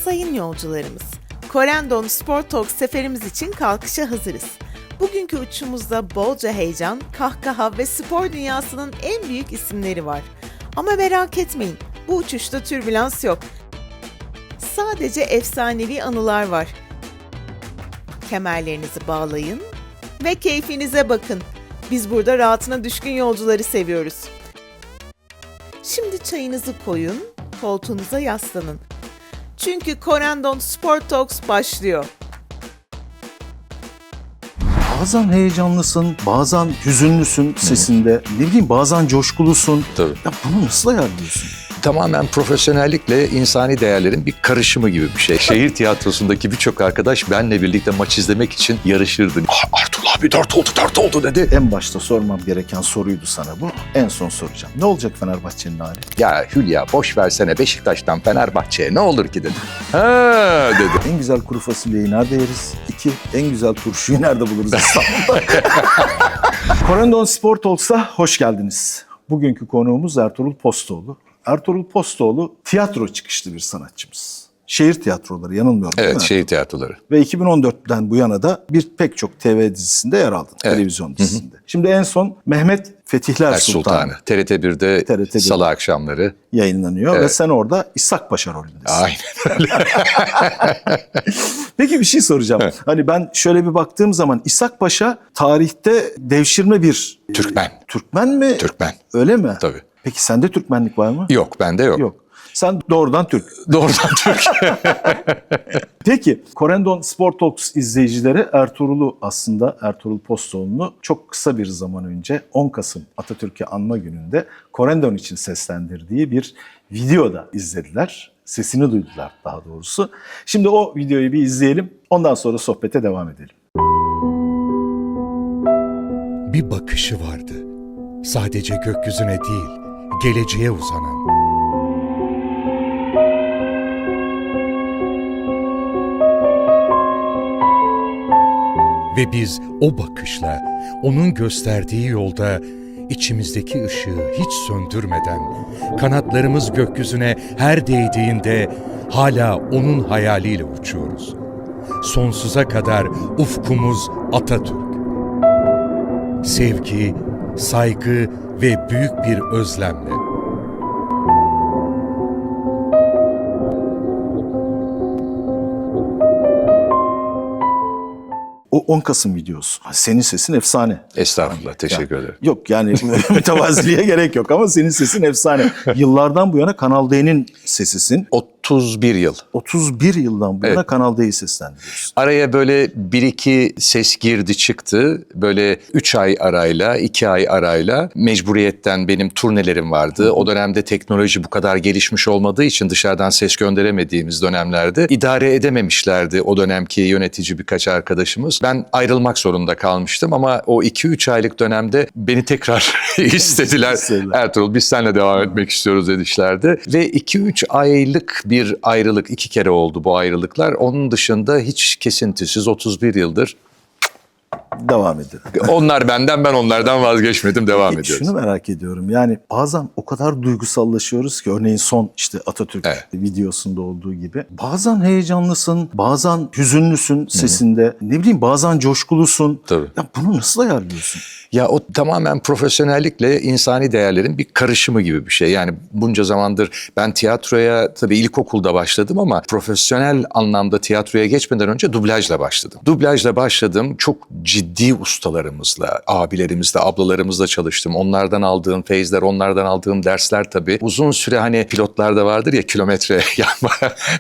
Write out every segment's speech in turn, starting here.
Sayın yolcularımız, Corendon Sport Talk seferimiz için kalkışa hazırız. Bugünkü uçuşumuzda bolca heyecan, kahkaha ve spor dünyasının en büyük isimleri var. Ama merak etmeyin, bu uçuşta türbülans yok. Sadece efsanevi anılar var. Kemerlerinizi bağlayın ve keyfinize bakın. Biz burada rahatına düşkün yolcuları seviyoruz. Şimdi çayınızı koyun, koltuğunuza yaslanın. Çünkü Corendon Sport Talks başlıyor. Bazen heyecanlısın, bazen hüzünlüsün sesinde, ne bileyim bazen coşkulusun. Tabii. Ya bunu nasıl ayarlıyorsun? Tamamen profesyonellikle insani değerlerin bir karışımı gibi bir şey. Şehir tiyatrosundaki birçok arkadaş benle birlikte maç izlemek için yarışırdı. Artur abi 4 oldu dedi. En başta sormam gereken soruydu sana bu. En son soracağım. Ne olacak Fenerbahçe'nin hali? Ya Hülya boş versene Beşiktaş'tan Fenerbahçe'ye ne olur ki dedi. Ha dedi. En güzel kuru fasulyeyi nerede yeriz? 2. En güzel turşuyu nerede buluruz İstanbul'da? Corendon Sport Talks'a hoş geldiniz. Bugünkü konuğumuz Ertuğrul Postoğlu. Ertuğrul Postoğlu tiyatro çıkışlı bir sanatçımız. Şehir tiyatroları yanılmıyorum değil mi? Evet, şehir tiyatroları. Ve 2014'ten bu yana da pek çok TV dizisinde yer aldın. Evet. Televizyon dizisinde. Şimdi en son Mehmet Fetihler Sultanı. TRT1'de TRT1'de Salı akşamları yayınlanıyor evet. Ve sen orada İshak Paşa rolündesin. Aynen öyle. Peki bir şey soracağım. Evet. Hani ben şöyle bir baktığım zaman İshak Paşa tarihte devşirme bir... Türkmen. Türkmen mi? Türkmen. Öyle mi? Tabii. Peki sende Türkmenlik var mı? Yok, bende yok. Yok. Sen doğrudan Türk. Doğrudan Türk. Peki, Corendon Sport Talks izleyicileri Ertuğrul Postoğlu'nu çok kısa bir zaman önce 10 Kasım Atatürk'ü anma gününde Corendon için seslendirdiği bir videoda izlediler. Sesini duydular daha doğrusu. Şimdi o videoyu bir izleyelim. Ondan sonra sohbete devam edelim. Bir bakışı vardı. Sadece gökyüzüne değil, geleceğe uzanan. Ve biz o bakışla, onun gösterdiği yolda içimizdeki ışığı hiç söndürmeden, kanatlarımız gökyüzüne her değdiğinde hala onun hayaliyle uçuyoruz. Sonsuza kadar ufkumuz Atatürk. Sevgi, saygı ve büyük bir özlemle. O 10 Kasım videosu. Senin sesin efsane. Estağfurullah, teşekkür ederim. Yok yani mütevaziliğe gerek yok ama senin sesin efsane. Yıllardan bu yana Kanal D'nin sesisin. 31 yıl. 31 yıldan bu yana Evet. Kanal D'yi seslendiriyorsun. Araya böyle 1-2 ses girdi çıktı. Böyle 3 ay arayla, 2 ay arayla mecburiyetten benim turnelerim vardı. O dönemde teknoloji bu kadar gelişmiş olmadığı için dışarıdan ses gönderemediğimiz dönemlerde idare edememişlerdi o dönemki yönetici birkaç arkadaşımız. Ben ayrılmak zorunda kalmıştım ama o 2-3 aylık dönemde beni tekrar istediler. Ertuğrul biz seninle devam etmek istiyoruz demişlerdi. Ve 2-3 aylık bir ayrılık, 2 kere oldu bu ayrılıklar. Onun dışında hiç kesintisiz 31 yıldır. Devam edelim. Onlar benden, ben onlardan vazgeçmedim, devam ediyoruz. Şunu merak ediyorum. Yani bazen o kadar duygusallaşıyoruz ki örneğin son işte Atatürk videosunda olduğu gibi. Bazen heyecanlısın, bazen hüzünlüsün sesinde. Ne bileyim bazen coşkulusun. Tabii. Ya bunu nasıl ayarlıyorsun? Ya o tamamen profesyonellikle insani değerlerin bir karışımı gibi bir şey. Yani bunca zamandır ben tiyatroya tabii ilkokulda başladım ama profesyonel anlamda tiyatroya geçmeden önce dublajla başladım. Dublajla başladım. Çok ciddi ustalarımızla, abilerimizle, ablalarımızla çalıştım. Onlardan aldığım feyizler, onlardan aldığım dersler tabii. Uzun süre hani pilotlarda vardır ya kilometre yapma.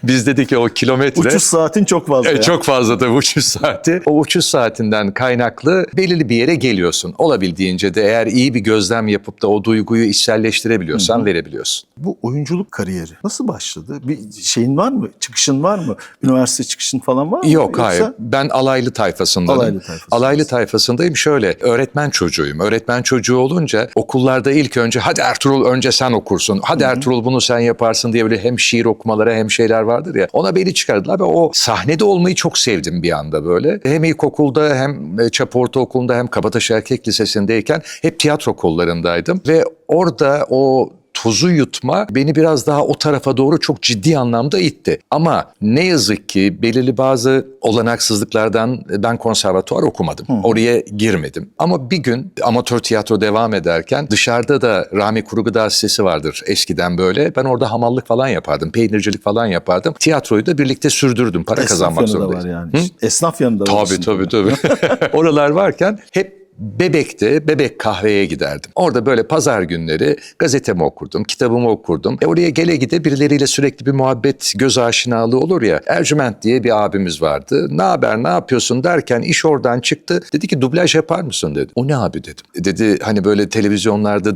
Biz dedik ki o kilometre... Uçuş saatin çok fazla. Ya. Çok fazla tabii uçuş saati. O uçuş saatinden kaynaklı belirli bir yere geliyorsun. Olabildiğince de eğer iyi bir gözlem yapıp da o duyguyu içselleştirebiliyorsan verebiliyorsun. Bu oyunculuk kariyeri nasıl başladı? Bir şeyin var mı? Çıkışın var mı? Üniversite çıkışın falan var mı? Yok hayır. Ben alaylı tayfasındanım. Alaylı tayfasındayım. Şöyle öğretmen çocuğuyum. Öğretmen çocuğu olunca okullarda ilk önce hadi Ertuğrul önce sen okursun. Hadi Ertuğrul bunu sen yaparsın diye böyle hem şiir okumaları hem şeyler vardır ya. Ona beni çıkardılar ve o sahnede olmayı çok sevdim bir anda böyle. Hem ilkokulda hem Çapa Ortaokulu'nda hem Kabataş Erkek Lisesi'ndeyken hep tiyatro kollarındaydım ve orada o tozu yutma beni biraz daha o tarafa doğru çok ciddi anlamda itti. Ama ne yazık ki belirli bazı olanaksızlıklardan ben konservatuvar okumadım. Oraya girmedim. Ama bir gün amatör tiyatro devam ederken dışarıda da Rami Kurugıdağ sitesi vardır eskiden böyle. Ben orada hamallık falan yapardım, peynircilik falan yapardım. Tiyatroyu da birlikte sürdürdüm. Para kazanmak zorundayız. Esnaf yanı da var yani. Esnaf yanı da var. Tabii. Oralar varken hep Bebek'te, Bebek kahveye giderdim. Orada böyle pazar günleri gazetemi okurdum, kitabımı okurdum. Oraya gele gide birileriyle sürekli bir muhabbet, göz aşinalığı olur ya. Ercüment diye bir abimiz vardı. Ne haber, ne yapıyorsun derken iş oradan çıktı. Dedi ki dublaj yapar mısın dedi. O ne abi dedim. Dedi hani böyle televizyonlarda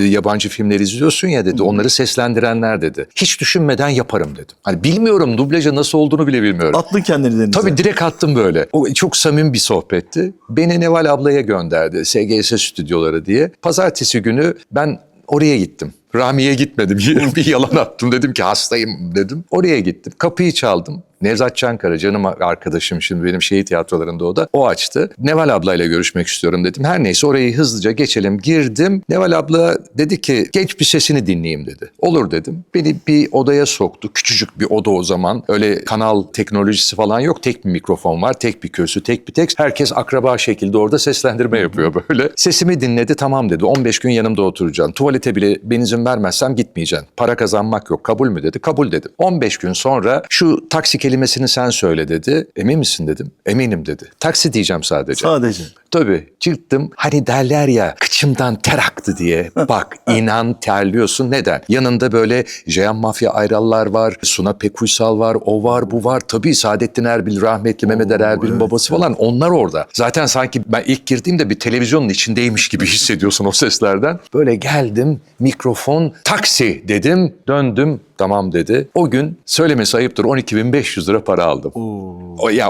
yabancı filmler izliyorsun ya dedi. Onları seslendirenler dedi. Hiç düşünmeden yaparım dedim. Hani bilmiyorum dublaja nasıl olduğunu bile bilmiyorum. Attın kendini denize. Tabii direkt attım böyle. O çok samimi bir sohbetti. Beni Neval ablaya gönderdi. SGS stüdyoları diye. Pazartesi günü ben oraya gittim. Rami'ye gitmedim. Bir yalan attım. Dedim ki hastayım dedim. Oraya gittim. Kapıyı çaldım. Nevzat Çankara canım arkadaşım şimdi benim şehir tiyatrolarında o da. O açtı. Neval ablayla görüşmek istiyorum dedim. Her neyse orayı hızlıca geçelim. Girdim. Neval abla dedi ki genç bir sesini dinleyeyim dedi. Olur dedim. Beni bir odaya soktu. Küçücük bir oda o zaman. Öyle kanal teknolojisi falan yok. Tek bir mikrofon var. Tek bir kürsü, tek bir tekst. Herkes akraba şekilde orada seslendirme yapıyor böyle. Sesimi dinledi tamam dedi. 15 gün yanımda oturacaksın. Tuvalete bile benzin vermezsem gitmeyeceksin. Para kazanmak yok. Kabul mü dedi. Kabul dedim. 15 gün sonra şu taksi kelimesini sen söyle dedi. Emin misin dedim. Eminim dedi. Taksi diyeceğim sadece. Sadece. Tabii çıktım. Hani derler ya kıçımdan ter aktı diye. Bak inan terliyorsun. Neden? Yanında böyle Jeyan Mafya Ayrallar var. Suna Pekuysal var. O var bu var. Tabii Saadettin Erbil rahmetli Mehmet Ali Erbil'in babası falan. Onlar orada. Zaten sanki ben ilk girdiğimde bir televizyonun içindeymiş gibi hissediyorsun o seslerden. Böyle geldim mikrofon taksi dedim. Döndüm. Tamam dedi. O gün söylemesi ayıptır 12.500 lira para aldım.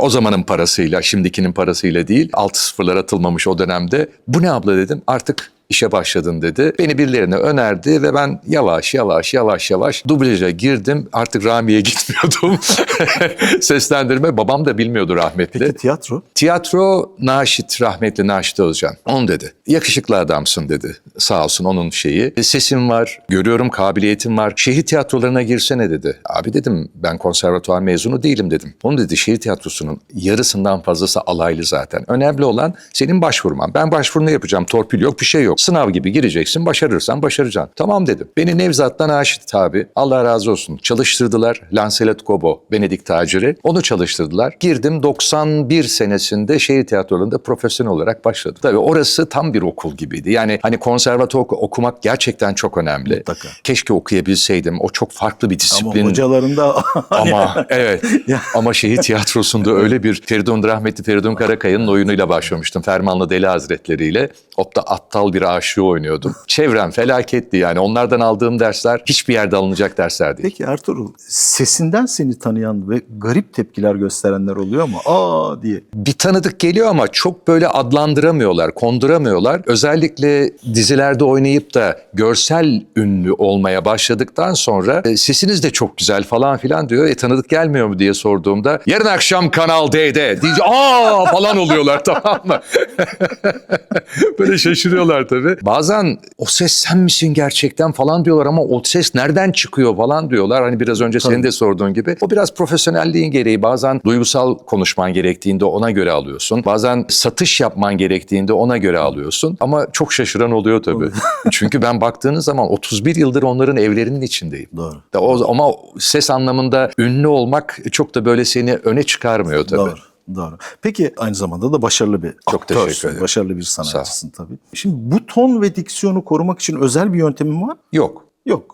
O zamanın parasıyla, şimdikinin parasıyla değil. 6 sıfırlar atılmamış o dönemde. Bu ne abla dedim. Artık işe başladın dedi. Beni birilerine önerdi ve ben yavaş yavaş dublaja girdim. Artık Rami'ye gitmiyordum. Seslendirme babam da bilmiyordu rahmetli. Peki tiyatro? Tiyatro rahmetli Naşit Özcan. Onu dedi. Yakışıklı adamsın dedi. Sağ olsun onun şeyi. Sesim var, görüyorum kabiliyetim var. Şehir tiyatrolarına girsene dedi. Abi dedim ben konservatuvar mezunu değilim dedim. Onu dedi şehir tiyatrosunun yarısından fazlası alaylı zaten. Önemli olan senin başvurman. Ben başvurunu yapacağım. Torpil yok bir şey yok. Sınav gibi gireceksin, başarırsan başaracaksın. Tamam dedim. Beni Nevzat'tan Naşit abi, Allah razı olsun, çalıştırdılar. Lancelot Gobo, Venedik taciri. Onu çalıştırdılar. Girdim 91 senesinde şehir tiyatrolarında profesyonel olarak başladım. Tabii orası tam bir okul gibiydi. Yani hani konservatuvar okumak gerçekten çok önemli. Mutlaka. Keşke okuyabilseydim. O çok farklı bir disiplin. Ama hocalarında... Ama evet. Ama şehir tiyatrosunda öyle bir rahmetli Feridun Karakaya'nın oyunuyla başlamıştım. Fermanlı Deli Hazretleri ile. Hatta aptal bir aşığı oynuyordum. Çevrem felaketti yani. Onlardan aldığım dersler hiçbir yerde alınacak dersler değil. Peki Ertuğrul, sesinden seni tanıyan ve garip tepkiler gösterenler oluyor mu? Aa diye. Bir tanıdık geliyor ama çok böyle adlandıramıyorlar, konduramıyorlar. Özellikle dizilerde oynayıp da görsel ünlü olmaya başladıktan sonra sesiniz de çok güzel falan filan diyor. Tanıdık gelmiyor mu diye sorduğumda yarın akşam Kanal D'de deyince aa falan oluyorlar tamam mı? Böyle şaşırıyorlar tabii. Bazen o ses sen misin gerçekten falan diyorlar ama o ses nereden çıkıyor falan diyorlar. Hani biraz önce senin de sorduğun gibi. O biraz profesyonelliğin gereği. Bazen duygusal konuşman gerektiğinde ona göre alıyorsun. Bazen satış yapman gerektiğinde ona göre alıyorsun. Ama çok şaşıran oluyor tabii. Çünkü ben baktığınız zaman 31 yıldır onların evlerinin içindeyim. Doğru. Ama ses anlamında ünlü olmak çok da böyle seni öne çıkarmıyor tabii. Doğru. Peki aynı zamanda da başarılı bir Çok aktörsün, teşekkür ederim. başarılı bir sanatçısın tabii. Şimdi bu ton ve diksiyonu korumak için özel bir yöntemin var? Yok.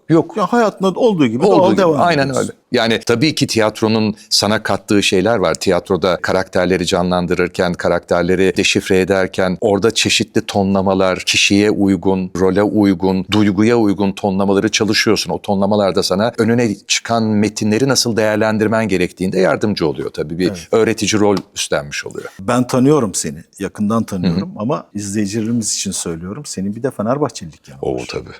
Yok. Ya hayatında olduğu gibi doğal devam Aynen ediyorsun. öyle. Yani tabii ki tiyatronun sana kattığı şeyler var. Tiyatroda karakterleri canlandırırken, karakterleri deşifre ederken orada çeşitli tonlamalar, kişiye uygun, role uygun, duyguya uygun tonlamaları çalışıyorsun. O tonlamalar da sana önüne çıkan metinleri nasıl değerlendirmen gerektiğinde yardımcı oluyor tabii. Bir öğretici rol üstlenmiş oluyor. Ben tanıyorum seni, yakından tanıyorum ama izleyicilerimiz için söylüyorum. Senin bir de Fenerbahçelilik yanı var. Tabii.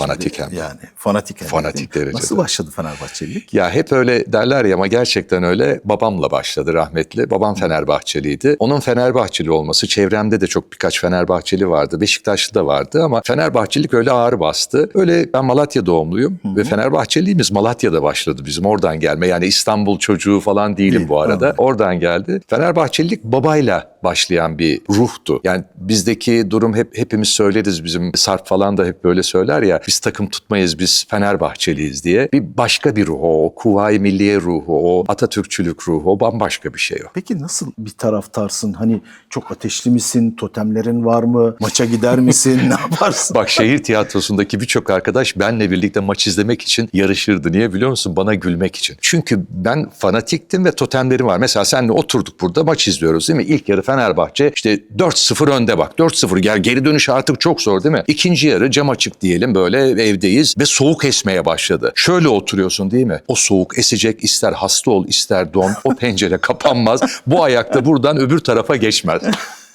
Fanatik hem. Yani fanatik. Fanatik derecede. Nasıl başladı Fenerbahçelilik? Ya hep öyle derler ya ama gerçekten öyle. Babamla başladı rahmetli. Babam Fenerbahçeliydi. Onun Fenerbahçeli olması, çevremde de çok birkaç Fenerbahçeli vardı. Beşiktaşlı da vardı ama Fenerbahçelilik öyle ağır bastı. Öyle ben Malatya doğumluyum ve Fenerbahçeliğimiz Malatya'da başladı bizim oradan gelme. Yani İstanbul çocuğu falan değilim bu arada. Tamam. Oradan geldi. Fenerbahçelilik babayla başlayan bir ruhtu. Yani bizdeki durum hepimiz söyleriz, bizim Sarp falan da hep böyle söyler ya, biz takım tutmayız, biz Fenerbahçeliyiz diye. Bir başka bir ruh o Kuvayi Milliye ruhu, o Atatürkçülük ruhu, o bambaşka bir şey o. Peki nasıl bir taraftarsın? Hani çok ateşli misin? Totemlerin var mı? Maça gider misin? Ne yaparsın? Bak şehir tiyatrosundaki birçok arkadaş benle birlikte maç izlemek için yarışırdı. Niye biliyor musun? Bana gülmek için. Çünkü ben fanatiktim ve totemlerim var. Mesela seninle oturduk burada maç izliyoruz değil mi? İlk yarı Fenerbahçe işte 4-0 önde bak. 4-0 geri dönüş artık çok zor değil mi? İkinci yarı cam açık diyelim, böyle evdeyiz ve soğuk esmeye başladı. Şöyle oturuyorsun değil mi? O soğuk esecek, ister hasta ol ister don. O pencere kapanmaz. Bu ayakta buradan öbür tarafa geçmez.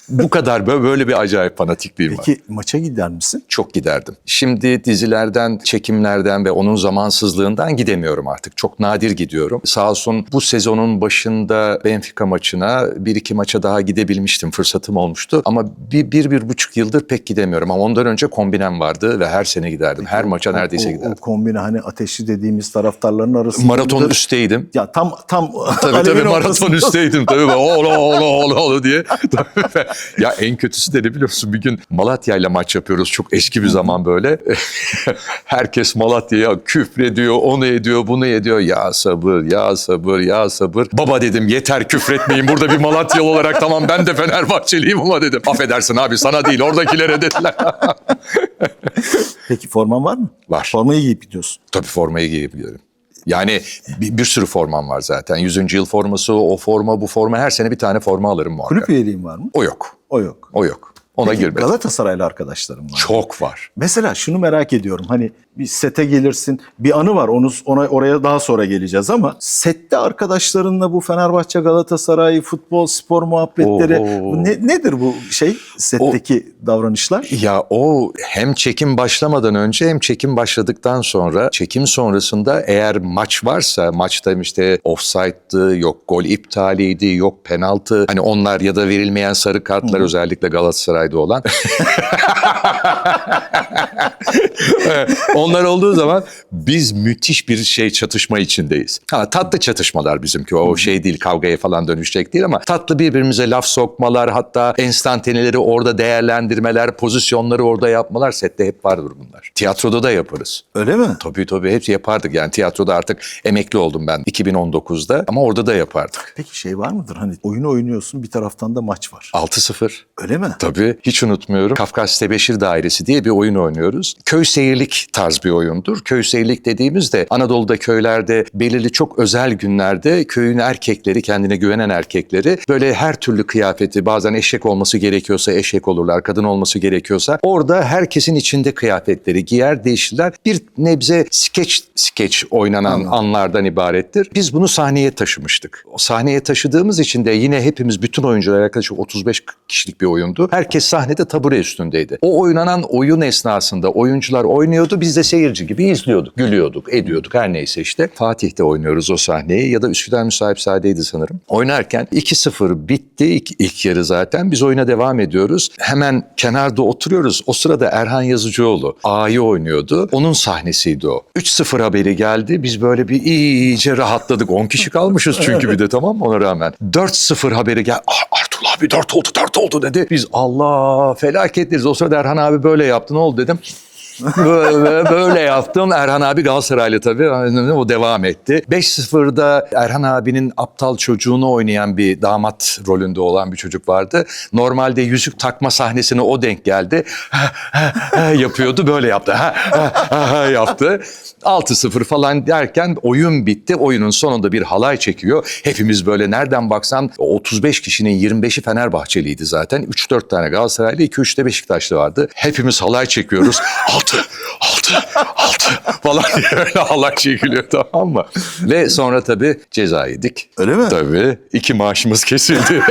Bu kadar böyle bir acayip fanatikliğim var. Peki maça gider misin? Çok giderdim. Şimdi dizilerden, çekimlerden ve onun zamansızlığından gidemiyorum artık. Çok nadir gidiyorum. Sağ olsun bu sezonun başında Benfica maçına, bir iki maça daha gidebilmiştim. Fırsatım olmuştu. Ama bir buçuk yıldır pek gidemiyorum. Ama ondan önce kombinem vardı ve her sene giderdim. Her maça neredeyse O giderdim. kombine hani ateşli dediğimiz taraftarların arasında. Maraton üstteydim. Ya tam Tabii alevin maraton ortasında. üstteydim tabii. Ola diye. Ya en kötüsü de ne biliyorsun, bir gün Malatya ile maç yapıyoruz. Çok eski bir zaman böyle. Herkes Malatya'ya küfrediyor, onu ediyor, bunu ediyor. Ya sabır, ya sabır, ya sabır. Baba dedim yeter küfretmeyin. Burada bir Malatyalı olarak tamam ben de Fenerbahçeliyim ama dedim. Affedersin abi sana değil oradakilere dediler. Peki forman var mı? Var. Formayı giyip gidiyorsun. Tabii formayı giyip gidiyorum. Yani bir sürü formam var zaten. 100. yıl forması, o forma, bu forma. Her sene bir tane forma alırım muhakkak. Kulüp üyeliğin var mı? O yok. O yok. O yok. Ona Peki, girmedim. Galatasaraylı arkadaşlarım var. Çok var. Mesela şunu merak ediyorum. Hani bir sete gelirsin. Bir anı var. Oraya daha sonra geleceğiz ama sette arkadaşlarınla bu Fenerbahçe, Galatasaray, futbol, spor muhabbetleri Oho. nedir bu setteki davranışlar? Ya o hem çekim başlamadan önce hem çekim başladıktan sonra, çekim sonrasında eğer maç varsa, maçta işte offside'dı, yok gol iptaliydi, yok penaltı. Hani onlar ya da verilmeyen sarı kartlar özellikle Galatasaray'da olan. Onlar olduğu zaman biz müthiş bir çatışma içindeyiz. Tatlı çatışmalar bizimki, o değil, kavgaya falan dönüşecek değil ama tatlı birbirimize laf sokmalar, hatta enstantaneleri orada değerlendirmeler, pozisyonları orada yapmalar sette hep vardır bunlar. Tiyatroda da yaparız. Öyle mi? Tabii hepsi yapardık. Yani tiyatroda artık emekli oldum ben 2019'da ama orada da yapardık. Peki var mıdır? Hani oyunu oynuyorsun, bir taraftan da maç var. 6-0. Öyle mi? Tabii hiç unutmuyorum. Kafkas Tebeşir Dairesi diye bir oyun oynuyoruz. Köy seyirlik tarz bir oyundur. Köy seyirlik dediğimizde Anadolu'da köylerde belirli çok özel günlerde köyün erkekleri, kendine güvenen erkekleri böyle her türlü kıyafeti, bazen eşek olması gerekiyorsa eşek olurlar, kadın olması gerekiyorsa orada herkesin içinde kıyafetleri giyer, değişirler. Bir nebze skeç oynanan anlardan ibarettir. Biz bunu sahneye taşımıştık. O sahneye taşıdığımız için de yine hepimiz, bütün oyuncular, yaklaşık 35 kişilik bir oyundu. Herkes sahnede tabure üstündeydi. O oynanan oyun esnasında oyuncular oynuyordu. Biz de seyirci gibi izliyorduk, gülüyorduk, ediyorduk, her neyse işte. Fatih'te oynuyoruz o sahneyi ya da Üsküdar Müsahipzade'ydi sanırım. Oynarken 2-0 bitti ilk yarı zaten. Biz oyuna devam ediyoruz. Hemen kenarda oturuyoruz. O sırada Erhan Yazıcıoğlu A'yı oynuyordu. Onun sahnesiydi o. 3-0 haberi geldi. Biz böyle bir iyice rahatladık. 10 kişi kalmışız çünkü bir de, tamam mı, ona rağmen. 4-0 haberi geldi. Ertuğrul abi 4 oldu dedi. Biz Allah felaketleriz. O sırada Erhan abi böyle yaptı. Ne oldu dedim. Böyle yaptım. Erhan abi Galatasaraylı tabii. O devam etti. 5-0'da Erhan abinin aptal çocuğunu oynayan bir damat rolünde olan bir çocuk vardı. Normalde yüzük takma sahnesine o denk geldi. Yapıyordu, böyle yaptı. Yaptı. 6-0 falan derken oyun bitti. Oyunun sonunda bir halay çekiyor. Hepimiz böyle, nereden baksan 35 kişinin 25'i Fenerbahçeliydi zaten. 3-4 tane Galatasaraylı, 2-3 de Beşiktaşlı vardı. Hepimiz halay çekiyoruz. altı falan diye öyle halay çekiliyor, tamam mı? Ve sonra tabii ceza yedik. Öyle mi? Tabii. 2 maaşımız kesildi.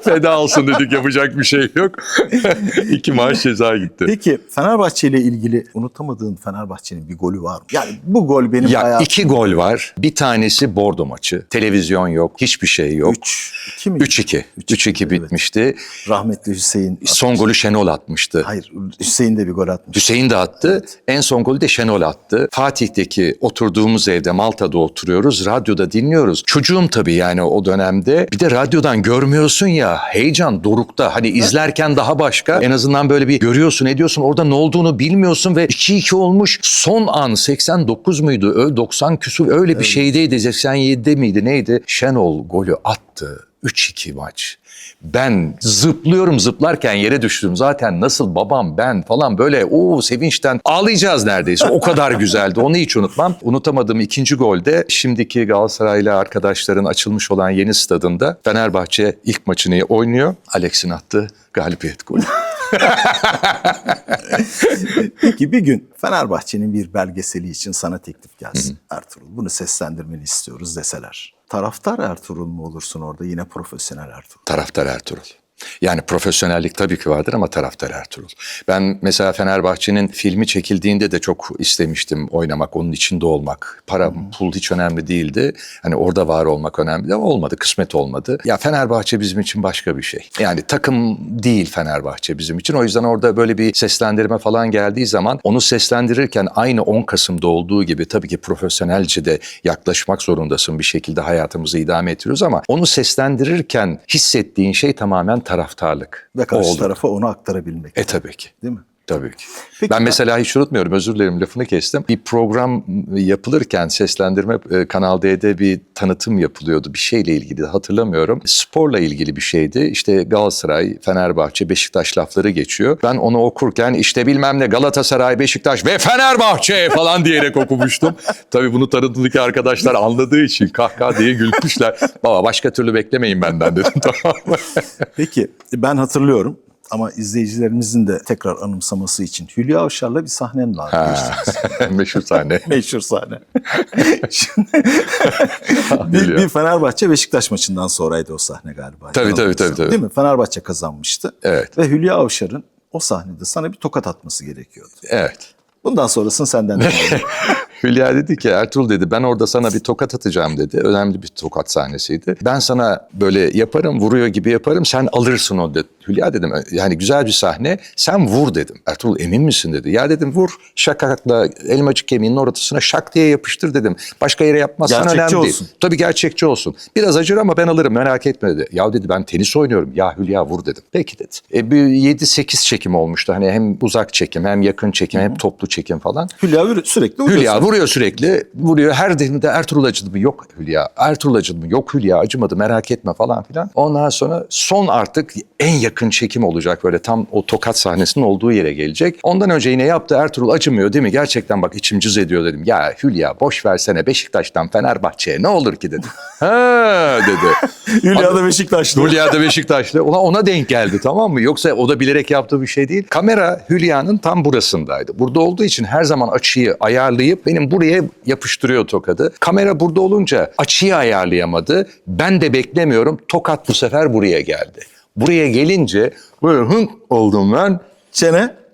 Feda olsun dedik, yapacak bir şey yok. 2 maaş ceza gitti. Peki Fenerbahçe ile ilgili unutamadığın Fenerbahçe'nin bir golü var mı? Yani bu gol benim Ya hayatım. 2 gol var. Bir tanesi Bordo maçı. Televizyon yok, hiçbir şey yok. 3-2 mi? 3-2. 3-2 bitmişti. Rahmetli Hüseyin. Son golü Şenol atmıştı. Hayır, Hüseyin de bir gol atmış. Hüseyin de attı. En son golü de Şenol attı. Fatih'teki oturduğumuz evde, Malta'da oturuyoruz. Radyoda dinliyoruz. Çocuğum tabii yani o dönemde. Bir de radyodan görmüyorsun ya, heyecan dorukta. Hani izlerken daha başka. En azından böyle bir görüyorsun, ediyorsun. Orada ne olduğunu bilmiyorsun ve 2-2 olmuş. Son an 89 muydu? 90 küsur öyle bir şeydeydi. 87'de miydi neydi? Şenol golü attı. 3-2 maç. Ben zıplıyorum, zıplarken yere düştüm. Zaten nasıl babam, ben falan böyle sevinçten ağlayacağız neredeyse. O kadar güzeldi. Onu hiç unutmam. Unutamadığım ikinci golde şimdiki Galatasaraylı arkadaşların açılmış olan yeni stadında Fenerbahçe ilk maçını oynuyor. Alex'in attığı galibiyet golü. Peki bir gün Fenerbahçe'nin bir belgeseli için sana teklif gelsin. Ertuğrul, bunu seslendirmeni istiyoruz deseler. Taraftar Ertuğrul mu olursun orada, yine profesyonel Ertuğrul? Taraftar Ertuğrul. Yani profesyonellik tabii ki vardır ama taraftar Ertuğrul. Ben mesela Fenerbahçe'nin filmi çekildiğinde de çok istemiştim oynamak, onun içinde olmak. Para, pul hiç önemli değildi. Hani orada var olmak önemli ama olmadı, kısmet olmadı. Ya Fenerbahçe bizim için başka bir şey. Yani takım değil Fenerbahçe bizim için. O yüzden orada böyle bir seslendirme falan geldiği zaman onu seslendirirken aynı 10 Kasım'da olduğu gibi tabii ki profesyonelce de yaklaşmak zorundasın. Bir şekilde hayatımızı idame ettiriyoruz ama onu seslendirirken hissettiğin şey tamamen taraftarlık. Ve karşı oldu. tarafa onu aktarabilmek. Tabii ki. Değil mi? Tabii ki. Peki Ben mesela hiç unutmuyorum, özür dilerim lafını kestim. Bir program yapılırken seslendirme Kanal D'de bir tanıtım yapılıyordu. Bir şeyle ilgili hatırlamıyorum. Sporla ilgili bir şeydi. İşte Galatasaray, Fenerbahçe, Beşiktaş lafları geçiyor. Ben onu okurken işte bilmem ne Galatasaray, Beşiktaş ve Fenerbahçe falan diyerek okumuştum. Tabii bunu tanıdığındaki arkadaşlar anladığı için kahkaha diye gülmüşler. Baba başka türlü beklemeyin benden dedim, tamam mı? Peki ben hatırlıyorum. Ama izleyicilerimizin de tekrar anımsaması için Hülya Avşar'la bir sahnen vardı. Meşhur sahne. Meşhur sahne. Şimdi, bir Fenerbahçe Beşiktaş maçından sonraydı o sahne galiba. Tabii. Değil mi? Fenerbahçe kazanmıştı. Evet. Ve Hülya Avşar'ın o sahnede sana bir tokat atması gerekiyordu. Evet. Bundan sonrasını senden de Hülya dedi ki Ertuğrul dedi ben orada sana bir tokat atacağım dedi. Önemli bir tokat sahnesiydi. Ben sana böyle yaparım, vuruyor gibi yaparım, sen alırsın o dedi. Hülya dedim yani güzel bir sahne, sen vur dedim. Ertuğrul emin misin dedi. Ya dedim vur şakakla elmacık kemiğinin ortasına şak diye yapıştır dedim. Başka yere yapmazsan gerçekçi önemli olsun. değil. Tabii gerçekçi olsun. Biraz acır ama ben alırım, merak etme dedi. Ya dedi ben tenis oynuyorum. Ya Hülya vur dedim. Peki dedi. Bir 7-8 çekim olmuştu. Hani hem uzak çekim hem yakın çekim hem toplu çekim falan. Hülya sürekli vuruyor. Hülya vuruyor sürekli. Vuruyor. Her dediğimde Ertuğrul acıdı mı? Yok Hülya. Ertuğrul acıdı mı? Yok Hülya acımadı, merak etme falan filan. Ondan sonra son artık en yakın çekim olacak. Böyle tam o tokat sahnesinin olduğu yere gelecek. Ondan önce yine yaptı. Ertuğrul acımıyor değil mi? Gerçekten bak içim cız ediyor dedim. Ya Hülya boş versene Beşiktaş'tan Fenerbahçe'ye ne olur ki dedim. Ha dedi. Hülya da Beşiktaşlı. Hülya da Beşiktaşlı. Ona denk geldi, tamam mı? Yoksa o da bilerek yaptığı bir şey değil. Kamera Hülya'nın tam burasındaydı. Burada olduğu için her zaman açıyı ayarlayıp benim buraya yapıştırıyor tokadı. Kamera burada olunca açıyı ayarlayamadı. Ben de beklemiyorum. Tokat bu sefer buraya geldi. Buraya gelince böyle hınk oldum ben.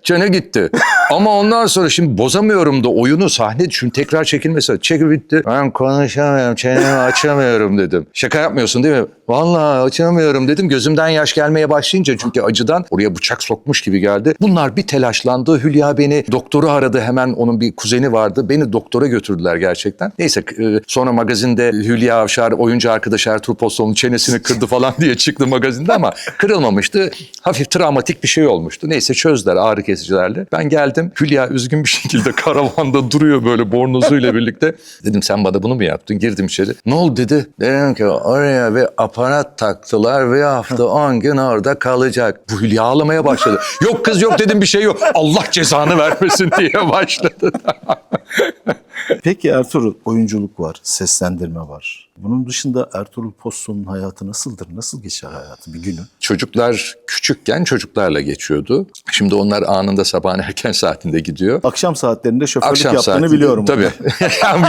Çene gitti. Ama ondan sonra şimdi bozamıyorum da oyunu, sahne düşün tekrar çekilmesi. Çekip bitti. Ben konuşamıyorum, çenemi açamıyorum dedim. Şaka yapmıyorsun değil mi? Vallahi açamıyorum dedim. Gözümden yaş gelmeye başlayınca çünkü acıdan oraya bıçak sokmuş gibi geldi. Bunlar bir telaşlandı. Hülya beni doktoru aradı, hemen onun bir kuzeni vardı. Beni doktora götürdüler gerçekten. Neyse sonra magazinde Hülya Avşar oyuncu arkadaşı Ertuğrul Postoğlu'nun çenesini kırdı falan diye çıktı magazinde ama kırılmamıştı. Hafif travmatik bir şey olmuştu. Neyse çözdüler ağrı kesicilerle. Ben geldim. Hülya üzgün bir şekilde karavanda duruyor böyle bornozuyla birlikte. Dedim sen bana bunu mu yaptın? Girdim içeri. Ne oldu dedi. Dedim ki oraya bir aparat taktılar ve hafta 10 gün orada kalacak. Bu Hülya ağlamaya başladı. Yok kız yok dedim, bir şey yok. Allah cezanı vermesin diye başladı. Peki Ertuğrul, oyunculuk var, seslendirme var. Bunun dışında Ertuğrul Postoğlu'nun hayatı nasıldır? Nasıl geçer hayatı bir günü? Çocuklar küçükken çocuklarla geçiyordu. Şimdi onlar anında sabahın erken saatinde gidiyor. Akşam saatlerinde şoförlük Akşam yaptığını saati, biliyorum. tabii.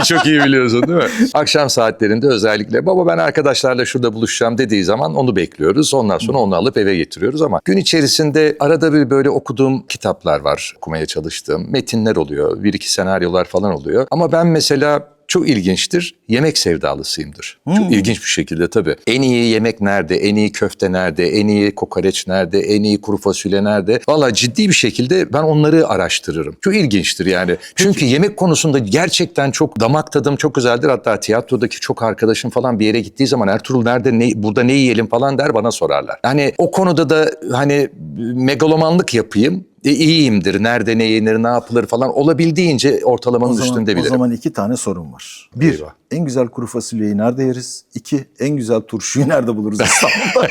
Çok iyi biliyorsun değil mi? Akşam saatlerinde özellikle baba ben arkadaşlarla şurada buluşacağım dediği zaman onu bekliyoruz. Ondan sonra onu alıp eve getiriyoruz ama gün içerisinde arada bir böyle okuduğum kitaplar var. Okumaya çalıştığım metinler oluyor. Bir iki senaryolar falan oluyor. Ama ben mesela çok ilginçtir. Yemek sevdalısıyımdır. Çok ilginç bir şekilde tabii. En iyi yemek nerede? En iyi köfte nerede? En iyi kokoreç nerede? En iyi kuru fasulye nerede? Valla ciddi bir şekilde ben onları araştırırım. Çok ilginçtir yani. Çünkü yemek konusunda gerçekten çok damak tadım çok güzeldir. Hatta tiyatrodaki çok arkadaşım falan bir yere gittiği zaman Ertuğrul nerede, burada ne yiyelim falan der bana sorarlar. Hani o konuda da hani megalomanlık yapayım. İyiyimdir. Nerede ne yenir, ne yapılır falan olabildiğince ortalamanın üstünde bilirim. O zaman 2 tane sorun var. 1, Eyvah. en güzel kuru fasulyeyi nerede yeriz? 2, en güzel turşuyu nerede buluruz İstanbul'da?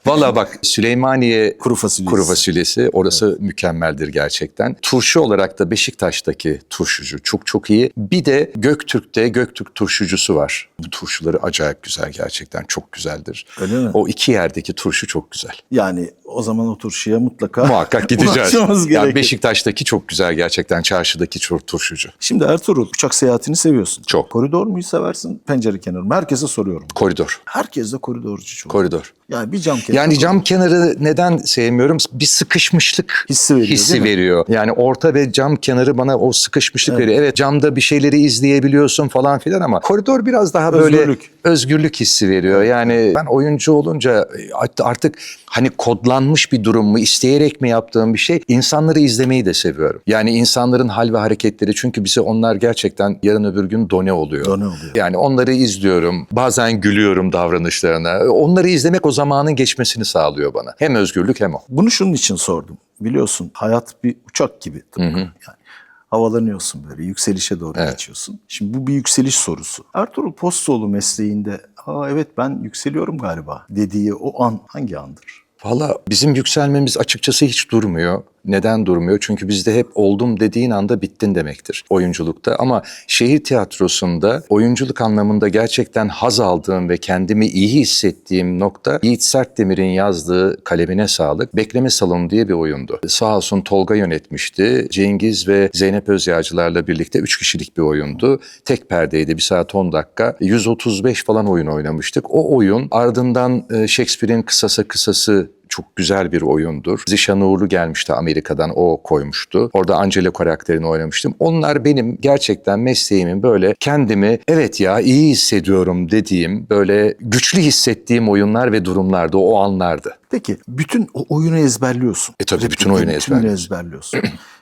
Valla bak Süleymaniye Kuru fasulyesi. kuru fasulyesi orası mükemmeldir gerçekten. Turşu olarak da Beşiktaş'taki turşucu çok çok iyi. Bir de Göktürk'te Göktürk turşucusu var. Bu turşuları acayip güzel gerçekten çok güzeldir. Öyle mi? O iki yerdeki turşu çok güzel. Yani o zaman o turşuya mutlaka Muhakkak gideceğiz. ulaşmamız Yani gerekir. Beşiktaş'taki çok güzel gerçekten çarşıdaki turşucu. Şimdi Ertuğrul, uçak seyahatini seviyorsun. Çok. Koridor muyu seversin, pencere kenarı mı? Herkese soruyorum. Koridor. Herkes de koridorcu çok. Koridor. Yani bir cam kenarı. Yani cam kenarı neden sevmiyorum? Bir sıkışmışlık Hissi veriyor, değil mi? veriyor. Yani orta ve cam kenarı bana o sıkışmışlık veriyor. Evet camda bir şeyleri izleyebiliyorsun falan filan ama koridor biraz daha böyle özgürlük hissi veriyor. Yani ben oyuncu olunca artık hani kodlanmış bir durum mu, isteyerek mi yaptığım bir şey, insanları izlemeyi de seviyorum. Yani insanların hal ve hareketleri, çünkü bize onlar gerçekten yarın öbür gün done oluyor. Done oluyor. Yani onları izliyorum, bazen gülüyorum davranışlarına. Onları izlemek o zamanın geçmesini sağlıyor bana. Hem özgürlük hem o. Bunu şunun için sordum. Biliyorsun hayat bir uçak gibi tıpkı. Yani havalanıyorsun böyle, yükselişe doğru geçiyorsun. Şimdi bu bir yükseliş sorusu. Ertuğrul Postoğlu mesleğinde, evet ben yükseliyorum galiba dediği o an hangi andır? Valla bizim yükselmemiz açıkçası hiç durmuyor. Neden durmuyor? Çünkü bizde hep oldum dediğin anda bittin demektir oyunculukta. Ama şehir tiyatrosunda oyunculuk anlamında gerçekten haz aldığım ve kendimi iyi hissettiğim nokta Yiğit Sertdemir'in yazdığı Kalemine Sağlık, Bekleme Salonu diye bir oyundu. Sağ olsun Tolga yönetmişti. Cengiz ve Zeynep Özyağcılar'la birlikte 3 kişilik bir oyundu. Tek perdeydi, 1 saat 10 dakika. 135 falan oyun oynamıştık. O oyun ardından Shakespeare'in Kısası çok güzel bir oyundur. Zişan Uğurlu gelmişti Amerika'dan, o koymuştu. Orada Angelo karakterini oynamıştım. Onlar benim gerçekten mesleğimin böyle kendimi evet ya iyi hissediyorum dediğim, böyle güçlü hissettiğim oyunlar ve durumlardı, o anlardı. Peki bütün o oyunu ezberliyorsun. Tabii bütün oyunu ezberliyorsun.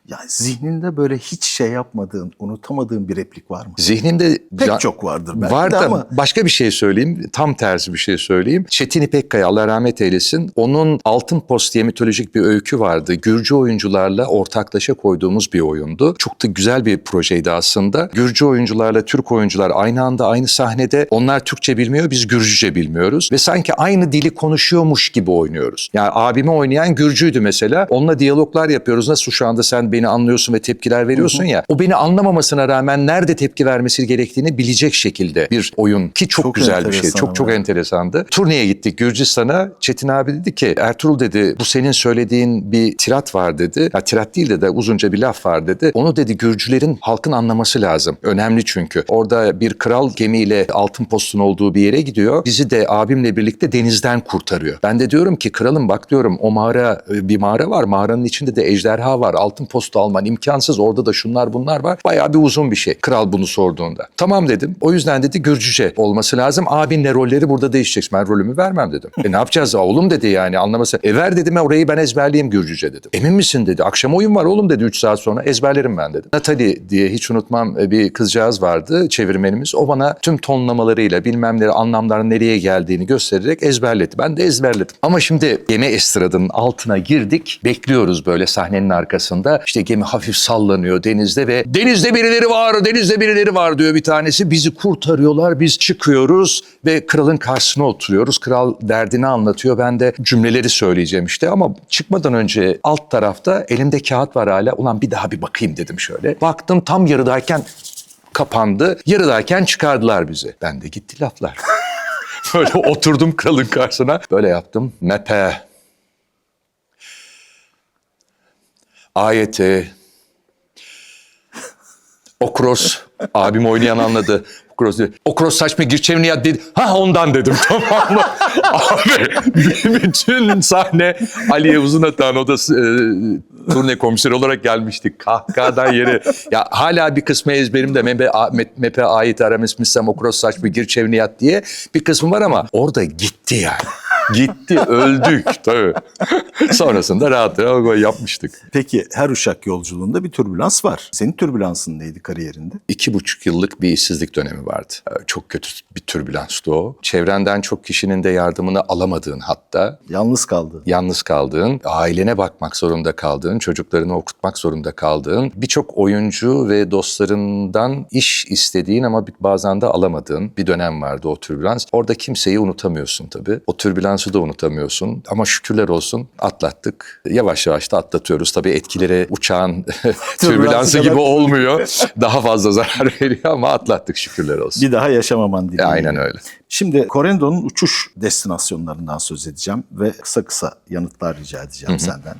Yani zihninde böyle hiç şey yapmadığın, unutamadığın bir replik var mı? Zihnimde Pek çok vardır belki var de da ama. Başka bir şey söyleyeyim, tam tersi bir şey söyleyeyim. Çetin İpekkaya, Allah rahmet eylesin, onun Altın Post diye mitolojik bir öykü vardı. Gürcü oyuncularla ortaklaşa koyduğumuz bir oyundu. Çok da güzel bir projeydi aslında. Gürcü oyuncularla Türk oyuncular aynı anda aynı sahnede. Onlar Türkçe bilmiyor, biz Gürcüce bilmiyoruz. Ve sanki aynı dili konuşuyormuş gibi oynuyoruz. Yani abimi oynayan Gürcüydü mesela. Onunla diyaloglar yapıyoruz. Nasıl şu anda sen beni anlıyorsun ve tepkiler veriyorsun ya. O beni anlamamasına rağmen nerede tepki vermesi gerektiğini bilecek şekilde bir oyun. Ki çok güzel bir şey. Çok enteresandı. Turneye gittik Gürcistan'a. Çetin abi dedi ki Ertuğrul dedi bu senin söylediğin bir tirat var dedi. Ya, tirat değil de uzunca bir laf var dedi. Onu dedi Gürcülerin, halkın anlaması lazım. Önemli çünkü. Orada bir kral gemiyle Altın Post'un olduğu bir yere gidiyor. Bizi de abimle birlikte denizden kurtarıyor. Ben de diyorum ki kralım bak diyorum o mağara, bir mağara var. Mağaranın içinde de ejderha var. Altın Post'u alman imkansız. Orada da şunlar bunlar var. Bayağı bir uzun bir şey. Kral bunu sorduğunda. Tamam dedim. O yüzden dedi Gürcüce olması lazım. Abinle rolleri burada değişecek. Ben rolümü vermem dedim. Ne yapacağız oğlum dedi yani anlaması. Ver dedim orayı ben ezberleyeyim Gürcüce dedim. Emin misin dedi. Akşam oyun var oğlum dedi 3 saat sonra ezberlerim ben dedim. Natalie diye hiç unutmam bir kızcağız vardı çevirmenimiz. O bana tüm tonlamalarıyla bilmem ne anlamların nereye geldiğini göstererek ezberletti. Ben de ezberledim. Ama şimdi Şimdi gemi estradının altına girdik. Bekliyoruz böyle sahnenin arkasında. İşte gemi hafif sallanıyor denizde ve denizde birileri var, denizde birileri var diyor bir tanesi. Bizi kurtarıyorlar. Biz çıkıyoruz ve kralın karşısına oturuyoruz. Kral derdini anlatıyor. Ben de cümleleri söyleyeceğim işte ama çıkmadan önce alt tarafta elimde kağıt var hala. Ulan bir daha bir bakayım dedim şöyle. Baktım tam yarıdayken kapandı. Yarıdayken çıkardılar bizi. Ben de gitti laflar. Böyle oturdum kralın karşısına. Böyle yaptım. Mepe. Ayeti. Okros. Abim oynayan anladı. Okros dedi. Okros saçma girçevini ya dedi. Ha ondan dedim, tamam mı? Abi bütün sahne Aliye Uzunatan, o da turne komiseri olarak gelmiştik. Kahkahadan yeri. Ya hala bir kısmı ezberimde. Mepe ait aramis misem okros saçma girçevini yat diye bir kısmı var ama orada gitti yani. Gitti, öldük tabii. Sonrasında rahat yapmıştık. Peki her uçak yolculuğunda bir türbülans var. Senin türbülansın neydi kariyerinde? 2,5 yıllık bir işsizlik dönemi vardı. Çok kötü bir türbülanstı o. Çevrenden çok kişinin de yardımını alamadığın, hatta Yalnız kaldı. yalnız kaldığın, ailene bakmak zorunda kaldığın, çocuklarını okutmak zorunda kaldığın, birçok oyuncu ve dostlarından iş istediğin ama bazen de alamadığın bir dönem vardı o türbülans. Orada kimseyi unutamıyorsun tabii. O türbülansı da unutamıyorsun ama şükürler olsun atlattık. Yavaş yavaş da atlatıyoruz. Tabii etkileri uçağın türbülansı gibi olmuyor. Daha fazla zarar veriyor ama atlattık şükürler olsun. Bir daha yaşamaman dileğiyle. Aynen öyle. Şimdi Correndo'nun uçuş destinasyonlarından söz edeceğim ve kısa kısa yanıtlar rica edeceğim senden.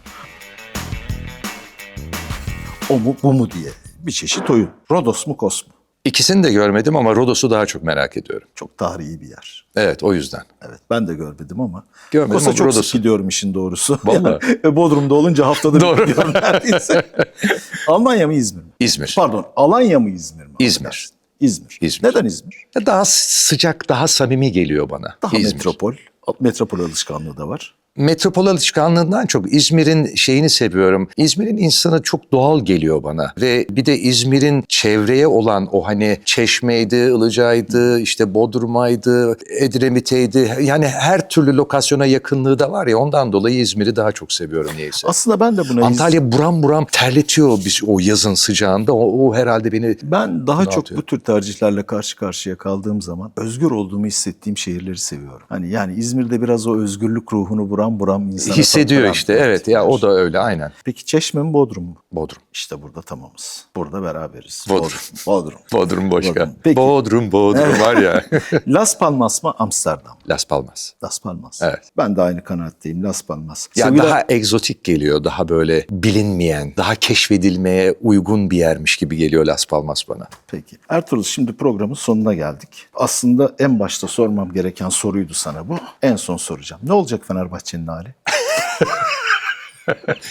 O mu bu mu diye bir çeşit oyun. Rodos mu Kos mu? İkisini de görmedim ama Rodos'u daha çok merak ediyorum. Çok tarihi bir yer. Evet, o yüzden. Evet, ben de görmedim ama. Görmedim Kos'a ama çok Rodos'u. sık gidiyorum işin doğrusu. Vallahi. Yani, Bodrum'da olunca haftada Doğru. bir gidiyorum neredeyse. Almanya mı İzmir mi? İzmir. Pardon, Alanya mı İzmir mi? İzmir. İzmir. İzmir. Neden İzmir? Daha sıcak, daha samimi geliyor bana. Daha İzmir. metropol. Metropol alışkanlığı da var. Metropol alışkanlığından çok İzmir'in şeyini seviyorum. İzmir'in insanı çok doğal geliyor bana. Ve bir de İzmir'in çevreye olan o hani Çeşme'ydi, Ilıca'ydı, işte Bodrum'aydı, Edremit'eydi. Yani her türlü lokasyona yakınlığı da var ya, ondan dolayı İzmir'i daha çok seviyorum niyeyse. Aslında ben de buna Antalya buram buram terletiyor biz o yazın sıcağında. O herhalde beni... Ben daha çok Dağıtıyor. bu tür tercihlerle karşı karşıya kaldığım zaman özgür olduğumu hissettiğim şehirleri seviyorum. Hani yani İzmir'de biraz o özgürlük ruhunu buram insana hissediyor tattıran işte, bir evet yer. ya, o da öyle aynen. Peki Çeşme mi Bodrum mu? Bodrum. İşte burada tamamız. Burada beraberiz. Bodrum. Bodrum. Bodrum başka. Bodrum. Peki. Bodrum var ya. Las Palmas mı Amsterdam mı? Las Palmas. Las Palmas. Evet. Ben de aynı kanaatteyim, Las Palmas. Ya Sevgili- daha egzotik geliyor, daha böyle bilinmeyen, daha keşfedilmeye uygun bir yermiş gibi geliyor Las Palmas bana. Peki. Ertuğrul, şimdi programın sonuna geldik. Aslında en başta sormam gereken soruydu sana bu. En son soracağım. Ne olacak Fenerbahçe'nin hali?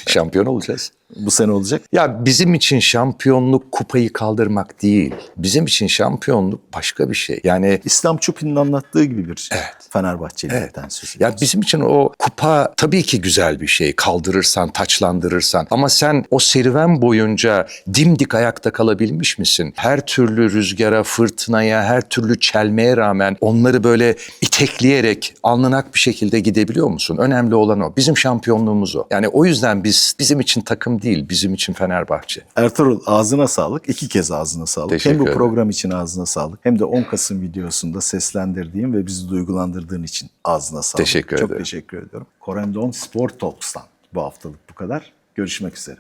Şampiyon olacağız. Bu sene olacak. Ya bizim için şampiyonluk kupayı kaldırmak değil. Bizim için şampiyonluk başka bir şey. Yani İslam Çupi'nin anlattığı gibi bir şey. Evet. Fenerbahçeli'den söz ya ediyoruz. bizim için o kupa tabii ki güzel bir şey. Kaldırırsan, taçlandırırsan. Ama sen o serüven boyunca dimdik ayakta kalabilmiş misin? Her türlü rüzgara, fırtınaya, her türlü çelmeye rağmen onları böyle itekleyerek alnınak bir şekilde gidebiliyor musun? Önemli olan o. Bizim şampiyonluğumuz o. Yani o yüzden bizim için takım değil, bizim için Fenerbahçe. Ertuğrul, ağzına sağlık. 2 kez ağzına sağlık. Teşekkür Hem bu ederim. program için ağzına sağlık. Hem de 10 Kasım videosunda seslendirdiğim ve bizi duygulandırdığın için ağzına sağlık. Teşekkür Çok ederim. teşekkür ediyorum. Corendon Sport Talks'tan bu haftalık bu kadar. Görüşmek üzere.